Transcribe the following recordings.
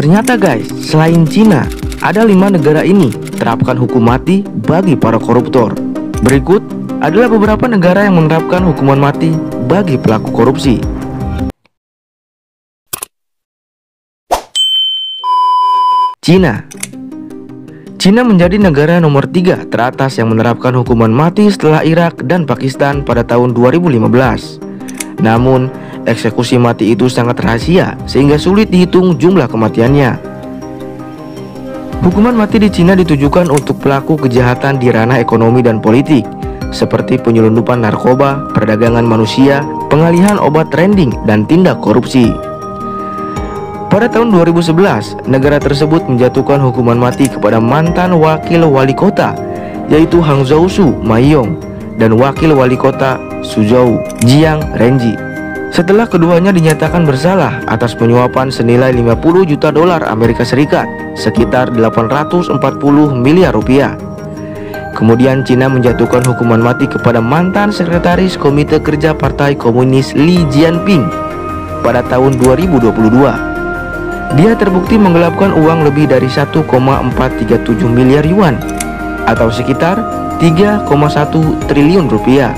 Ternyata guys, selain Cina, ada 5 negara ini terapkan hukum mati bagi para koruptor. Berikut adalah beberapa negara yang menerapkan hukuman mati bagi pelaku korupsi. Cina. Cina menjadi negara nomor 3 teratas yang menerapkan hukuman mati setelah Irak dan Pakistan pada tahun 2015. Namun, eksekusi mati itu sangat rahasia sehingga sulit dihitung jumlah kematiannya. Hukuman mati di Cina ditujukan untuk pelaku kejahatan di ranah ekonomi dan politik, seperti penyelundupan narkoba, perdagangan manusia, pengalihan obat trending, dan tindak korupsi. Pada tahun 2011, negara tersebut menjatuhkan hukuman mati kepada mantan wakil wali kota, yaitu Hang Zhou Maiyong, dan wakil wali kota Suzhou Jiang Renji. Setelah keduanya dinyatakan bersalah atas penyuapan senilai 50 juta dolar Amerika Serikat, sekitar 840 miliar rupiah. Kemudian Cina menjatuhkan hukuman mati kepada mantan sekretaris Komite Kerja Partai Komunis Li Jianping pada tahun 2022. Dia terbukti menggelapkan uang lebih dari 1,437 miliar yuan atau sekitar 3,1 triliun rupiah.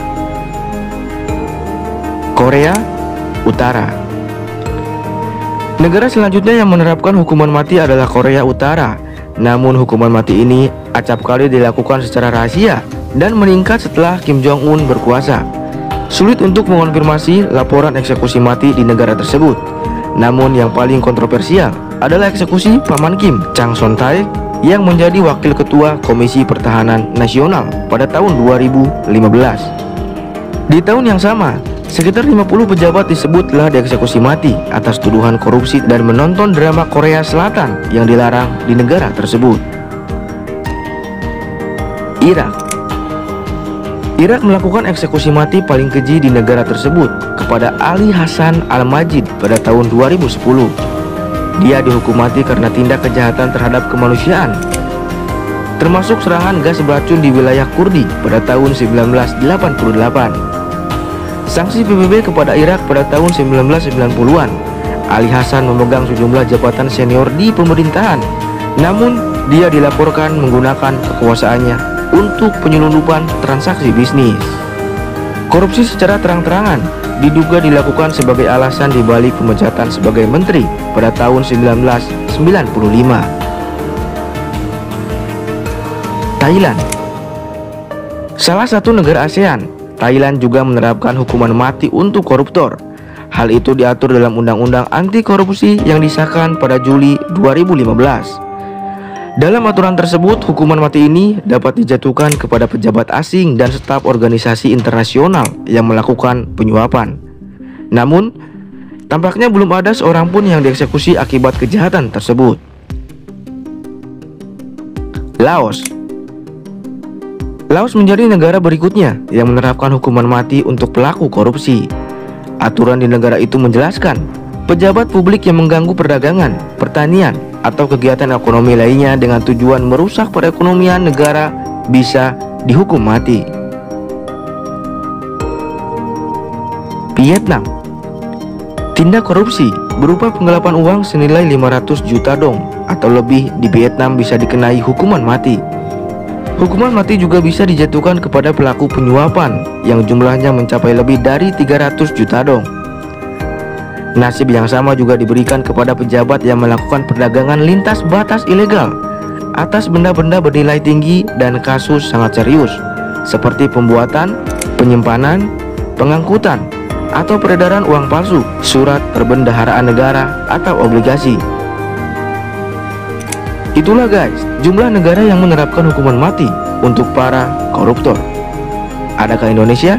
Korea Utara. Negara selanjutnya yang menerapkan hukuman mati adalah Korea Utara. Namun hukuman mati ini acap kali dilakukan secara rahasia dan meningkat setelah Kim Jong-un berkuasa. Sulit untuk mengonfirmasi laporan eksekusi mati di negara tersebut. Namun yang paling kontroversial adalah eksekusi Paman Kim, Chang Son-taek, yang menjadi wakil ketua Komisi Pertahanan Nasional pada tahun 2015. Di tahun yang sama, sekitar 50 pejabat disebut telah dieksekusi mati atas tuduhan korupsi dan menonton drama Korea Selatan yang dilarang di negara tersebut. Irak. Irak melakukan eksekusi mati paling keji di negara tersebut kepada Ali Hassan Al-Majid pada tahun 2010. Dia dihukum mati karena tindak kejahatan terhadap kemanusiaan, termasuk serangan gas beracun di wilayah Kurdi pada tahun 1988. Sanksi PBB kepada Irak pada tahun 1990-an. Ali Hassan memegang sejumlah jabatan senior di pemerintahan, namun dia dilaporkan menggunakan kekuasaannya untuk penyelundupan transaksi bisnis. Korupsi secara terang-terangan diduga dilakukan sebagai alasan dibalik pemecatan sebagai menteri pada tahun 1995. Thailand. Salah satu negara ASEAN, Thailand juga menerapkan hukuman mati untuk koruptor. Hal itu diatur dalam Undang-Undang Anti Korupsi yang disahkan pada Juli 2015. Dalam aturan tersebut, hukuman mati ini dapat dijatuhkan kepada pejabat asing dan staf organisasi internasional yang melakukan penyuapan. Namun, tampaknya belum ada seorang pun yang dieksekusi akibat kejahatan tersebut. Laos. Laos menjadi negara berikutnya yang menerapkan hukuman mati untuk pelaku korupsi. Aturan di negara itu menjelaskan, pejabat publik yang mengganggu perdagangan, pertanian, atau kegiatan ekonomi lainnya dengan tujuan merusak perekonomian negara bisa dihukum mati. Vietnam. Tindak korupsi berupa penggelapan uang senilai 500 juta dong atau lebih di Vietnam bisa dikenai hukuman mati. Hukuman mati juga bisa dijatuhkan kepada pelaku penyuapan yang jumlahnya mencapai lebih dari 300 juta dong. Nasib yang sama juga diberikan kepada pejabat yang melakukan perdagangan lintas batas ilegal atas benda-benda bernilai tinggi dan kasus sangat serius, seperti pembuatan, penyimpanan, pengangkutan, atau peredaran uang palsu, surat perbendaharaan negara, atau obligasi. Itulah guys, jumlah negara yang menerapkan hukuman mati untuk para koruptor. Adakah Indonesia?